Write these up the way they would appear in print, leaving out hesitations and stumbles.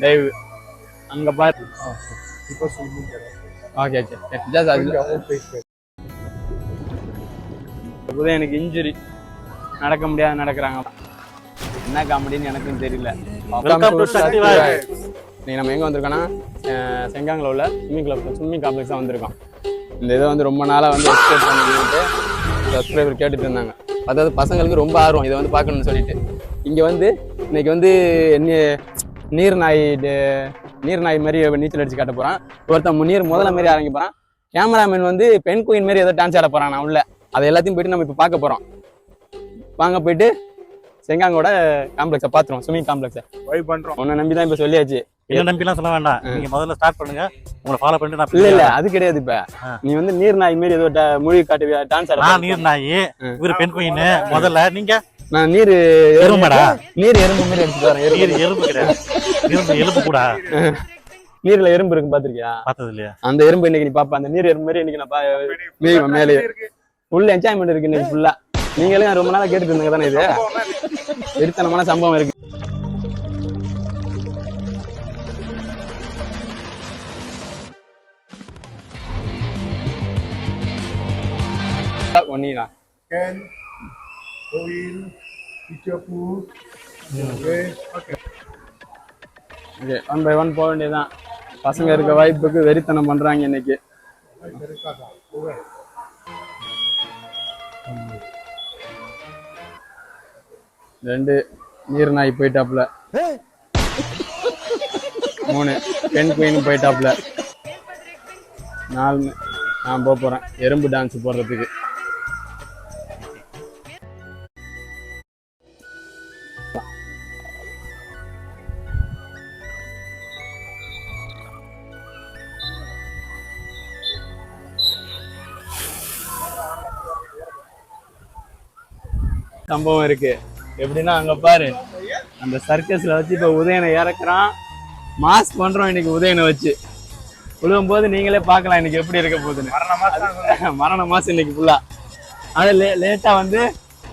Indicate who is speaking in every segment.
Speaker 1: Dive அங்க பாரு. Okay எனக்கு இன்ஜுரி நடக்க முடியாது நடக்கிறாங்க. என்ன காமெடின்னு எனக்கும் தெரியல. நீ நம்ம எங்க வந்திருக்கோம்னா செங்காங்கில் உள்ள ஸ்விம்மிங் காம்ப்ளெக்ஸ் தான் வந்திருக்கோம். இந்த இதை வந்து ரொம்ப நாளாக வந்து எக்ஸ்பெக்ட் பண்ணிட்டு சப்ஸ்கிரைபர் கேட்டுட்டு இருந்தாங்க. அதாவது பசங்களுக்கு ரொம்ப ஆர்வம் இதை வந்து பார்க்கணும்னு சொல்லிட்டு இங்கே வந்து இன்னைக்கு வந்து நீர் நாய் மாதிரி நீச்சல் அடிச்சு காட்ட போகிறான். ஒருத்தன் முதல்ல மாதிரி இறங்கி போகிறான். கேமராமேன் வந்து பெண் குயின் மாதிரி ஏதோ டான்ஸ் ஆட போகிறான். நான் உள்ள அதை எல்லாத்தையும் போயிட்டு நம்ம இப்போ பார்க்க போகிறோம். வாங்க போயிட்டு செங்காங்கோட காம்ப்ளெக்ஸை பார்த்துருவோம். ஸ்விம்மிங் காம்ப்ளெக்ஸை வைப் பண்ணுறோம். உன்னை நம்பி தான் இப்போ சொல்லியாச்சு.
Speaker 2: என்ன நம்பிலாம் சொல்ல வேண்டாம். நீங்க முதல்ல ஸ்டார்ட் பண்ணுங்க. உங்களை ஃபாலோ பண்ணிட்டு நான்
Speaker 1: இல்ல அது கிடையாது. இப்ப நீ வந்து நீர் நாய் மாதிரி ஏதோ மொழி காட்டுவியா டான்ஸ் ஆட.
Speaker 2: நான் நீர் நாய், இவரு பெண் குயின். முதல்ல நீங்க
Speaker 1: நான் நீர் எறும்புடா. நீர் எறும்பு மாதிரி எடுத்து வரேன்.
Speaker 2: நீர் எறும்பு கிடையாது, எலும்பு கூட.
Speaker 1: நீர்ல எறும்பு இருக்கு பாத்திருக்கியா?
Speaker 2: பார்த்தது இல்லையா?
Speaker 1: அந்த எறும்பு இன்னைக்கு நீ பாப்ப. அந்த நீர் எறும்பு மாதிரி இன்னைக்கு நான் மேலே ஃபுல் என்ஜாய்மெண்ட் இருக்கு இன்னைக்கு ஃபுல்லா. நீங்களே ரொம்ப நாளா கேட்டுட்டு இருந்தீங்க தானே. இது வெறித்தனமான சம்பவம் இருக்கு. ஒன்னினா
Speaker 3: Ken, Oil, Ichapu, okay.
Speaker 1: Okay one by one போக வேண்டியதுதான். பசங்க இருக்க வாய்ப்புக்கு வெறித்தனம் பண்றாங்க இன்னைக்கு. ரெண்டு நீர் நாய் போயிட்டாப்ல, 3 பெண் குயின் போயிட்டாப்ல, 4 நான் போறேன் எறும்பு டான்ஸ் போடுறதுக்கு. சம்பவம் இருக்கு. எப்படின்னா அங்க பாரு, அந்த சர்க்கஸ்ல வச்சு இப்ப உதயனை இறக்குறான். மாஸ்க் பண்றோம் இன்னைக்கு உதயனை வச்சு. விழுவும் போது நீங்களே பார்க்கலாம் இன்னைக்கு எப்படி இருக்க போகுதுன்னு. மரண மாசம் இன்னைக்கு ஃபுல்லா. அது லேட்டா வந்து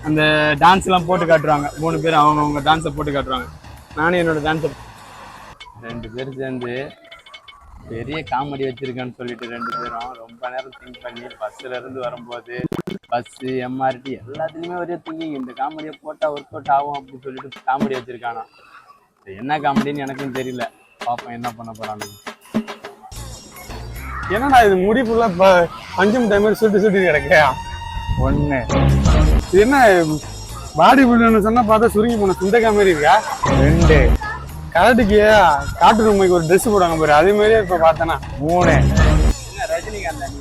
Speaker 1: அந்த டான்ஸ் எல்லாம் போட்டு காட்டுறாங்க. 3 பேர் அவங்க டான்ஸை போட்டு காட்டுறாங்க. நானும் என்னோட டான்ஸை 2 பேர் சேர்ந்து பெரிய காமெடி வச்சிருக்கேன்னு சொல்லிட்டு 2 பேரும் ரொம்ப நேரம் திங்க் பண்ணி பஸ்ல இருந்து வரும்போது பஸ் எம்ஆர்டி எல்லாத்துலயுமே ஒரே திங்கிங். இந்த காமெடியை போட்டா ஒர்க் அவுட் ஆகும் அப்படின்னு சொல்லிட்டு காமெடி வச்சிருக்கானா. என்ன காமெடின்னு எனக்கும் தெரியல. பாப்போம் என்ன பண்ண போறாங்க. என்னடா இது முடி ஃபுல்லா பஞ்சம் டைம் சுட்டி கிடக்கையா? 1 இது என்ன பாடி பில்டர்னு சொன்னா பார்த்தா சுருங்கி போன சுண்டக்கா மாதிரி இருக்கா? 2 கரெக்டுக்கு காட்டு ரூமுக்கு ஒரு ட்ரெஸ் போடுவாங்க பாரு, அதே மாதிரியே இப்ப பார்த்தேன்னா 3. என்ன ரஜினிகாந்த் நீ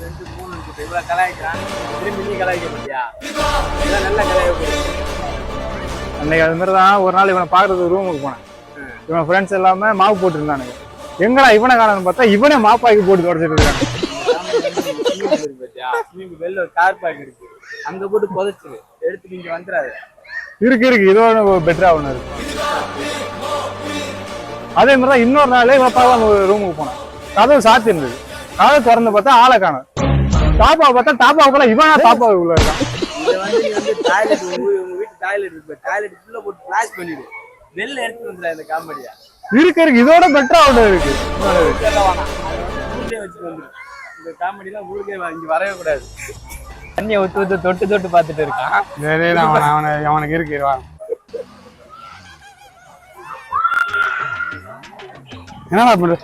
Speaker 1: 2 3 இவ்வளவு கலாய்க்கிறான், திரும்பி நீ கலாய்க்க முடியா? நல்ல கலாய்க்க.
Speaker 3: அன்னைக்கு அது மாதிரிதான் ஒரு நாள் இவனை பாக்குறது ரூமுக்கு போனேன். இவன் ஃப்ரெண்ட்ஸ் எல்லாமே மாவு போட்டுருந்தானுங்க. எங்கடா இவனை காணன்னு பார்த்தா இவனே மாப்பாக்கி போட்டு தொடச்சிட்டு இருக்காங்க.
Speaker 1: வெளில ஒரு கார் பார்க் இருக்கு, அங்க போட்டு புதைச்சிரு, எடுத்துட்டு இங்க வந்துடாது.
Speaker 3: இருக்கு இதோட பெட்டரா ஒண்ணு இருக்கு. அதே மாதிரிதான் இன்னொரு நாளே பாப்பா ரூமுக்கு போனேன். கதவு சாத்தி இருந்தது. கதவு திறந்து பார்த்தா ஆளை காணும். தாப்பாவை பார்த்தா தாப்பாவை போல இவனா தாப்பாவை உள்ள இருக்கான்.
Speaker 1: டாய்லெட் உங்க வீட்டு டாய்லெட் இருக்கு, டாய்லெட் ஃபுல்லா போட்டு ஃபிளாஷ் பண்ணிடு, வெளில எடுத்து வந்துடா. இந்த காமெடியா
Speaker 3: இருக்கு இதோட பெட்டரா ஒண்ணு இருக்கு.
Speaker 1: ஊருக்கே வச்சுட்டு வந்துரு. இந்த காமெடி எல்லாம் ஊருக்கே இங்க வரவே கூடாது. தண்ணியை தொட்டு தொட்டு பார்த்துட்டு இருக்கான்.
Speaker 3: அவனுக்கு இருக்கு. என்னடா பண்ற?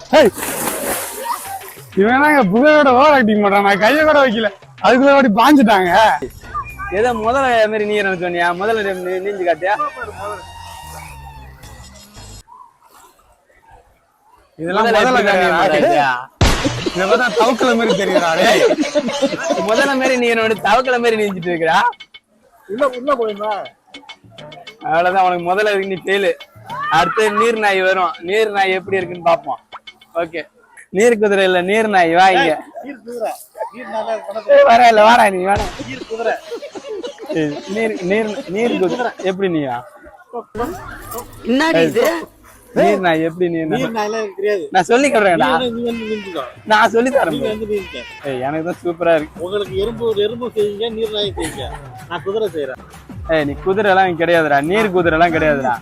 Speaker 3: இவன் புகையோட ஓவர் ஆக்டிங் பண்றான். நான் கையை கூட வைக்கல, அதுக்குள்ள ஓடி பாஞ்சிட்டாங்க.
Speaker 1: ஏதோ முதல்ல மாதிரி நீ எனக்கு சொன்னியா? முதல்ல நீஞ்சு காட்டியா?
Speaker 3: இதெல்லாம் தவக்கல மாதிரி தெரியுறாரு.
Speaker 1: முதல்ல மாதிரி நீ என்னோட தவக்கல மாதிரி நீஞ்சிட்டு இருக்கிறா.
Speaker 3: உள்ள போயிருந்தா
Speaker 1: அவ்வளவுதான். உனக்கு முதல்ல நீ ஃபெயிலு. அடுத்து நீர் நாய் வரும். நீர் நாய் எப்படி இருக்குன்னு பாப்போம். ஓகே, நீர் குதிரை இல்ல நீர் நாய். வாங்க வரல, வாடா நீ வேணா. நீர் குதிரை எப்படி நீயா? நீர் நாய் எப்படி நீ? நான் சொல்லி தரேன், நான் சொல்லி தரேன். எனக்கு தான் சூப்பரா இருக்கு.
Speaker 2: உங்களுக்கு எறும்பு செய்யுங்க, நீர் நாய் செய்யுங்க, நான் குதிரை செய்யறேன்.
Speaker 1: ஏய் நீ குதிரை எல்லாம் கிடையாதுடா, நீர் குதிரை எல்லாம் கிடையாதுடா.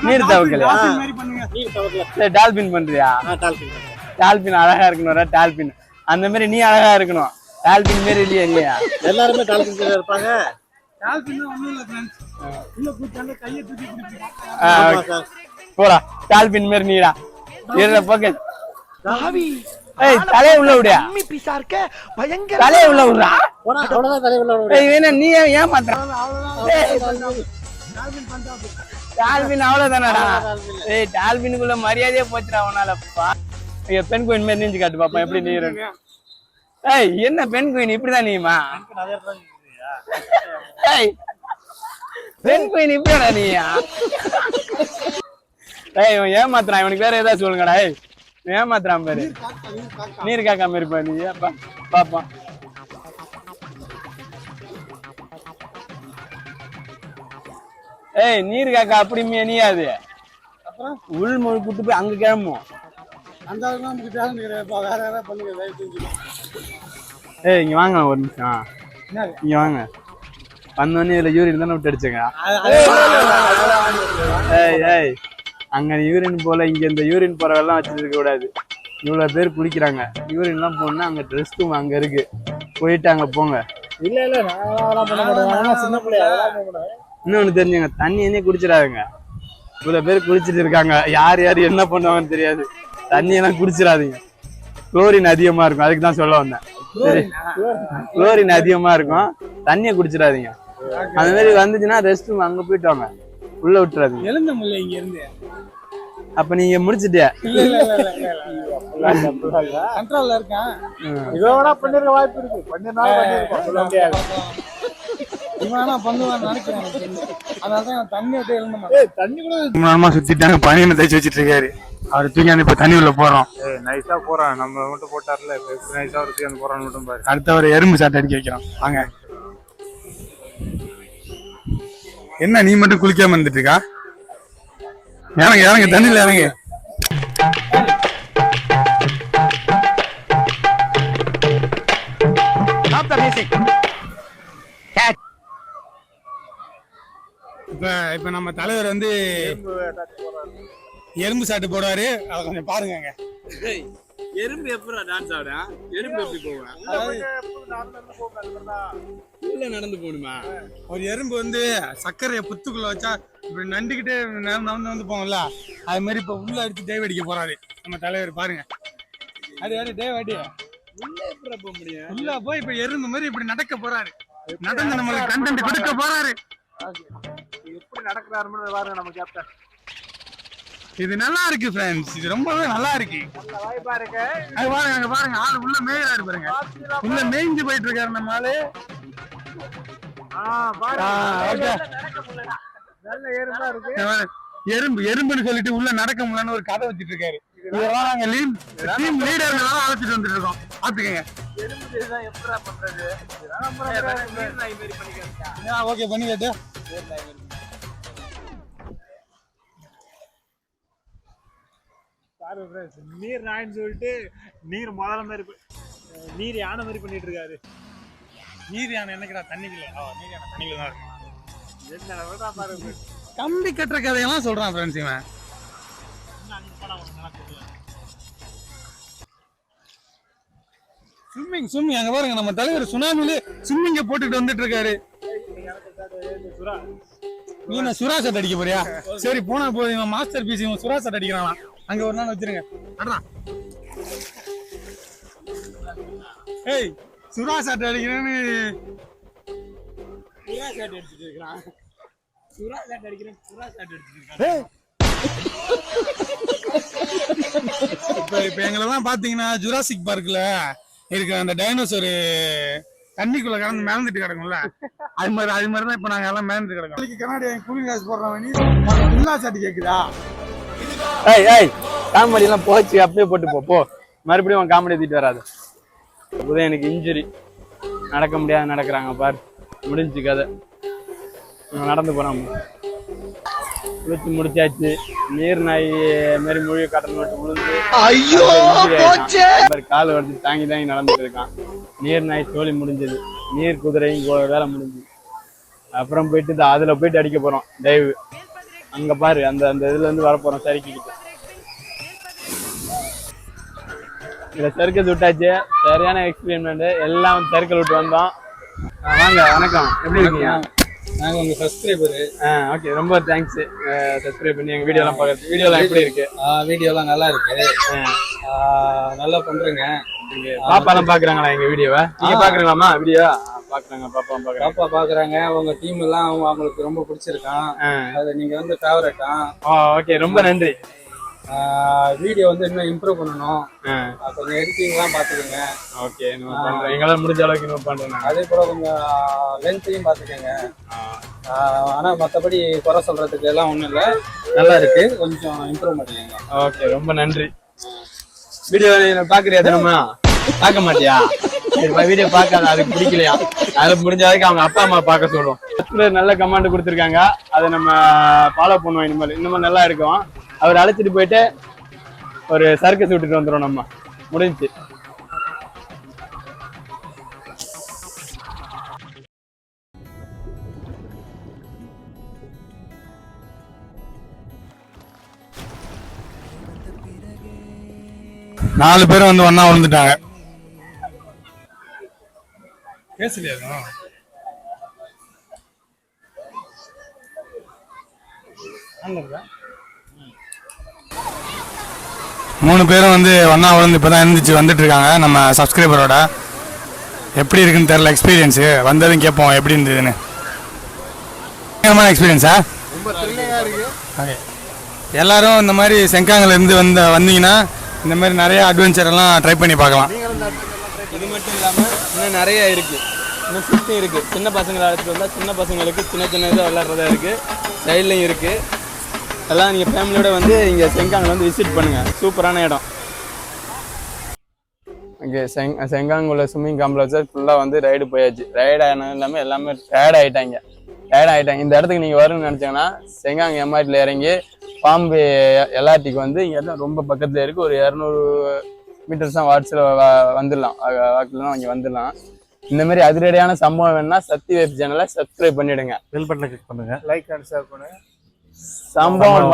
Speaker 1: நீர் தவக்கலையா? டால்பின் பண்றியா? டால்பின் அழகா இருக்கணும்டா, டால்பின் அந்த மாதிரி நீ அழகா இருக்கணும். டால்பின் மாதிரி இல்லையா?
Speaker 2: எல்லாருமே டால்பின் இருப்பாங்க.
Speaker 1: போடா டால்பின் மாதிரி நீடா இருட போக்க. ஏய் தலைய உள்ள விடுயா, தலைய உள்ள விடுறா. நீ ஏன் மாத்திர டால்பின் அவ்வளவுதானடா. ஏய் டால்பினுக்குள்ள மரியாதையே போச்சுடா உன்னாலப்பா. பெண் குயின் மாதிரி நீஞ்சு காட்டு பாப்பா எப்படி நீர். ஏய் என்ன பெண் குயின் இப்படிதான் நீமா? ஏய் பெண் குயின் இப்படியாடா நீயா? ஏய் இவன் ஏமாத்துறான், இவனுக்கு வேற ஏதாவது சொல்லுங்கடா. ஏய் ஏமாத்துறான் பாரு, நீர் காக்காம இருப்பா நீ பாப்பா. ஏய் நீர் காக்கா அப்படி நீயாது உள் மொழி கூட்டு போய் அங்க கிளம்பும். ஏய் இங்க வாங்க ஒரு நிமிஷம், இங்க வாங்க. வந்தோடனே இதுல யூரின் தானே விட்டு அடிச்சுங்க. ஏய் ஏய் அங்க யூரின் போல, இங்க இந்த யூரின் போறவெல்லாம் வச்சிருக்க கூடாது. இவ்வளவு பேர் குளிக்கிறாங்க, யூரின் எல்லாம் போனா அங்க ட்ரெஸ் ரூம் அங்க இருக்கு, போயிட்டு அங்க போங்க.
Speaker 2: இல்ல இல்ல நான் சின்ன பிள்ளையா
Speaker 1: இன்னொன்னு தெரிஞ்சுங்க, தண்ணி என்ன குடிச்சிடாதுங்க. இவ்வளவு பேர் குளிச்சுட்டு இருக்காங்க, யார் யார் என்ன பண்ணுவாங்கன்னு தெரியாது. தண்ணி எல்லாம் குடிச்சிடாதீங்க, குளோரின் அதிகமா இருக்கும். அதுக்கு தான் சொல்ல வந்தேன். சரி குளோரின் அதிகமா இருக்கும், தண்ணியை குடிச்சிடாதீங்க. அந்த மாதிரி வந்துச்சுன்னா ரெஸ்ட் ரூம் அங்க போயிட்டு வாங்க, உள்ள விட்டுறாதீங்க.
Speaker 3: எழுந்த முடியல இங்க இருந்து.
Speaker 1: அப்ப நீங்க முடிச்சிட்டியா?
Speaker 3: கண்ட்ரோல்ல இருக்கேன்.
Speaker 2: இதோட பண்ணிருக்க வாய்ப்பு இருக்கு, கொஞ்ச நாள் பண்ணிருக்கோம் சொல்ல முடியாது.
Speaker 3: இவனா பண்ணுவான்னு நினைக்கிறேன். அதனாலதான் தண்ணி விட்டு எழுந்த
Speaker 2: தண்ணி கூட
Speaker 3: நேரமா சுத்திட்டாங்க, பனியனை தேய்ச்சி வச்சிட்டு இருக்காரு. அவர் தூக்கி இப்ப தண்ணி உள்ள போறோம்.
Speaker 2: நைஸா போறான், நம்ம மட்டும் போட்டார்ல நைஸா ஒரு தூக்கி போறான்னு மட்டும் பாரு.
Speaker 3: அடுத்த ஒரு எறும்பு சாட்டை அடிக்க வைக்கிறோம் வாங்க. என்ன நீ மட்டும் குளிக்காம இருந்துட்டு இருக்கா? இறங்க இறங்க தண்ணியில இறங்க. இப்ப நம்ம தலைவர் வந்து எறும்பு சாட்டு போடுவாரு, அதை கொஞ்சம் பாருங்க.
Speaker 1: எறும்பு எப்படா டான்ஸ் ஆடுற? எறும்பு எப்படி போவேன்? உள்ள நடந்து போகணுமா?
Speaker 3: ஒரு எறும்பு வந்து சர்க்கரையை புத்துக்குள்ள வச்சா இப்படி நண்டுகிட்டே நடந்து வந்து போங்கல்ல, அது மாதிரி இப்ப உள்ள அடிச்சு டேவ் அடிக்க போறாரு நம்ம தலைவர். பாருங்க அடி அடி டேவ் அடி.
Speaker 1: உள்ள எப்படி போக முடியும்?
Speaker 3: உள்ள போய் இப்ப எறும்பு மாதிரி இப்படி நடக்க போறாரு, நடந்து நம்மளுக்கு கண்டென்ட் கொடுக்க போறாரு.
Speaker 2: எப்படி நடக்கிறாருன்னு பாருங்க நம்ம கேப்டன்.
Speaker 3: இது நல்லா இருக்கு ஃப்ரெண்ட்ஸ், இது ரொம்பவே நல்லா இருக்கு.
Speaker 2: வாய்ப்பா இருக்கு.
Speaker 3: அது பாருங்க, அங்க பாருங்க ஆளு உள்ள மேயறாரு பாருங்க, உள்ள மேய்ஞ்சு போயிட்டு இருக்காரு நம்ம ஆளு. எறும்பு எறும்புன்னு சொல்லிட்டு உள்ள நடக்க முடியலன்னு ஒரு கதை வச்சிட்டு இருக்காரு. இதெல்லாம் நாங்க டீம் லீடர்னால அழைச்சிட்டு வந்துட்டு இருக்கோம், பாத்துக்கங்க. ஓகே பண்ணி கேட்டு
Speaker 2: நீர் நாயின்னு சொல்லிட்டு நீர் முதல்ல மாதிரி நீர் யானை மாதிரி பண்ணிட்டு இருக்காரு.
Speaker 3: நீர் யானை என்னக்கடா தண்ணிக்குள்ள? நீர் யானை தண்ணிக்குள்ள தான் இருக்கும்.
Speaker 2: என்ன பாருங்க,
Speaker 3: கம்பி கட்டுற கதையெல்லாம் சொல்றான் ஃப்ரெண்ட்ஸ் இவன். ஸ்விம்மிங் அங்க பாருங்க, நம்ம தலைவர் சுனாமில ஸ்விம்மிங்க போட்டுட்டு வந்துட்டு இருக்காரு. நீ என்ன சுறா சட்டை அடிக்க போறியா? சரி போனா போதும், இவன் மாஸ்டர் பீஸ், இவன் சுறா சட்டை அடிக்கிறான். அங்க ஒரு நாள் வச்சிருங்க. அடடா ஏய் சுறா சட்டை அடிக்கிறேன்னு
Speaker 1: சுறா சாட் அடிச்சிட்டு இருக்கான். சுறா சாட் அடிக்கிறேன், சுறா சாட் அடிச்சிட்டு இருக்கான்.
Speaker 3: இப்ப எங்களெல்லாம் பாத்தீங்கன்னா ஜுராசிக் பார்க்ல இருக்க அந்த டைனோசர் தண்ணிக்குள்ள கடந்து மேலந்துட்டு கிடக்கும்ல, அது மாதிரிதான் இப்ப நாங்க எல்லாம் மேலந்துட்டு கிடக்கோம். கண்ணாடி கூலிங் கிளாஸ் போடுறவங்க சாட்டி கேக்குதா?
Speaker 1: ஏய் ஏய் காமெடி எல்லாம் போச்சு, அப்படியே போட்டு போ. மறுபடியும் அவன் காமெடி ஏத்திட்டு வராது. இப்போதான் எனக்கு இன்ஜுரி, நடக்க முடியாது நடக்கிறாங்க பாரு, முடிஞ்சு கதை. நடந்து போறான், குளிச்சு முடிச்சாச்சு. நீர் நாய் மாரி மொழி கட்டணம் மட்டும் விழுந்து கால் வரைச்சு தாங்கி நடந்துட்டு இருக்கான். நீர் நாய் தோழி முடிஞ்சது. நீர் குதிரையும் வேலை முடிஞ்சு. அப்புறம் போயிட்டு அதுல போயிட்டு அடிக்க போறோம் டைவ். அங்க பாரு அந்த அந்த இதுல இருந்து வர போறோம் சறுக்கிக்கிட்டு. இதுல சர்க்கஸ் விட்டாச்சு. சரியான எக்ஸ்பீரியன்மெண்ட். எல்லாம் சர்க்கிள் விட்டு வந்தோம். வாங்க, வணக்கம். எப்படி இருக்கீங்க?
Speaker 3: நாங்க உங்க சப்ஸ்கிரைபரு.
Speaker 1: ஓகே, ரொம்ப தேங்க்ஸ். சப்ஸ்கிரைப் பண்ணி எங்க வீடியோலாம் பார்க்கறது. வீடியோலாம் எப்படி இருக்கு?
Speaker 3: வீடியோலாம் நல்லா இருக்கு. நல்லா பண்றீங்க.
Speaker 1: பாப்பாலாம் பாக்குறாங்களா எங்க வீடியோவை? நீங்க பாக்குறீங்களாமா வீடியோ? பாக்குறாங்க, பாப்பா
Speaker 3: பாக்குறாங்க. உங்க டீம் எல்லாம் அவங்களுக்கு ரொம்ப பிடிச்சிருக்கான். அது நீங்க வந்து ஃபேவரட்டா?
Speaker 1: ஓகே, ரொம்ப நன்றி.
Speaker 3: வீடியோ வந்து இன்னும் இம்ப்ரூவ் பண்ணணும். கொஞ்சம் எடிட்டிங்லாம் பார்த்துக்கோங்க.
Speaker 1: ஓகே, எங்களால் முடிஞ்ச அளவுக்கு இன்னும் பண்றேன்.
Speaker 3: அதே போல கொஞ்சம் லென்த்தையும் பார்த்துக்கோங்க. ஆனா மற்றபடி குறை சொல்றதுக்கு எல்லாம் ஒன்றும் இல்லை, நல்லா இருக்கு. கொஞ்சம் இம்ப்ரூவ் பண்ணிக்கோங்க.
Speaker 1: ஓகே, ரொம்ப நன்றி. வீடியோ பாக்குறியா? தினமா பார்க்க மாட்டியா? வீடியோ பார்க்காத, அதுக்கு பிடிக்கலையா? அதுல முடிஞ்ச வரைக்கும் அவங்க அப்பா அம்மா பார்க்க சொல்லுவோம். நல்ல கமெண்ட் கொடுத்துருக்காங்க, அதை நம்ம ஃபாலோ பண்ணுவோம். இனிமேல் நல்லா இருக்கும். அவர் அழைச்சிட்டு போயிட்டு ஒரு சர்க்கஸ் விட்டுட்டு வந்துடும். நம்ம முடிஞ்சு.
Speaker 3: நாலு பேரும் வந்து ஒன்னா வந்துட்டாங்க. பேசலையா? 3 பேரும் வந்து ஒன்னா விழுந்து இப்பதான் இருந்துச்சு வந்துட்டு இருக்காங்க. நம்ம சப்ஸ்கிரைபரோட எப்படி இருக்குன்னு தெரியல. எக்ஸ்பீரியன்ஸ் வந்ததும் கேட்போம் எப்படி இருந்ததுன்னு. எக்ஸ்பீரியன்ஸா? ரொம்ப த்ரில்லிங்கா இருக்கு. ஓகே, எல்லாரும் இந்த மாதிரி செங்காங்கல இருந்து வந்தீங்கன்னா இந்த மாதிரி நிறைய அட்வென்ச்சர் எல்லாம் ட்ரை பண்ணி பார்க்கலாம்.
Speaker 1: இது மட்டும் இல்லாம இன்னும் நிறைய இருக்கு. இன்னும் சுத்தி இருக்கு. சின்ன பசங்களை அழைச்சிட்டு வந்தா சின்ன பசங்களுக்கு சின்ன சின்ன இதாக விளையாடுறதா இருக்கு. சைட்லையும் இருக்கு. எல்லாம் நீங்கள் ஃபேமிலியோட வந்து இங்கே செங்காங்கில் வந்து விசிட் பண்ணுங்கள். சூப்பரான இடம். இங்கே செங்காங் உள்ள ஸ்விம்மிங் காம்ப்ளெக்ஸில் ஃபுல்லாக வந்து ரைடு போயாச்சு. ரைடு ஆனது இல்லாமல் எல்லாமே டயர்ட் ஆகிட்டாங்க. இந்த இடத்துக்கு நீங்கள் வரணும்னு நினச்சிங்கன்னா செங்காங் எம்ஆர்டியில் இறங்கி பாம்பு எல்ஆர்டிக்கு வந்து இங்கே தான் ரொம்ப பக்கத்தில் இருக்குது. ஒரு 200 மீட்டர்ஸ் தான் வாட்ஸில் வந்துடலாம். வாக்கில் தான் இங்கே வந்துடலாம். இந்த மாதிரி அதிரடியான சம்பவம் வேணும்னா சக்தி வெப் சேனலை சப்ஸ்கிரைப் பண்ணிவிடுங்க.
Speaker 2: பெல் பட்டனை கிளிக் பண்ணுங்க. லைக் அண்ட் ஷேர் பண்ணுங்க.
Speaker 1: சம்பவம்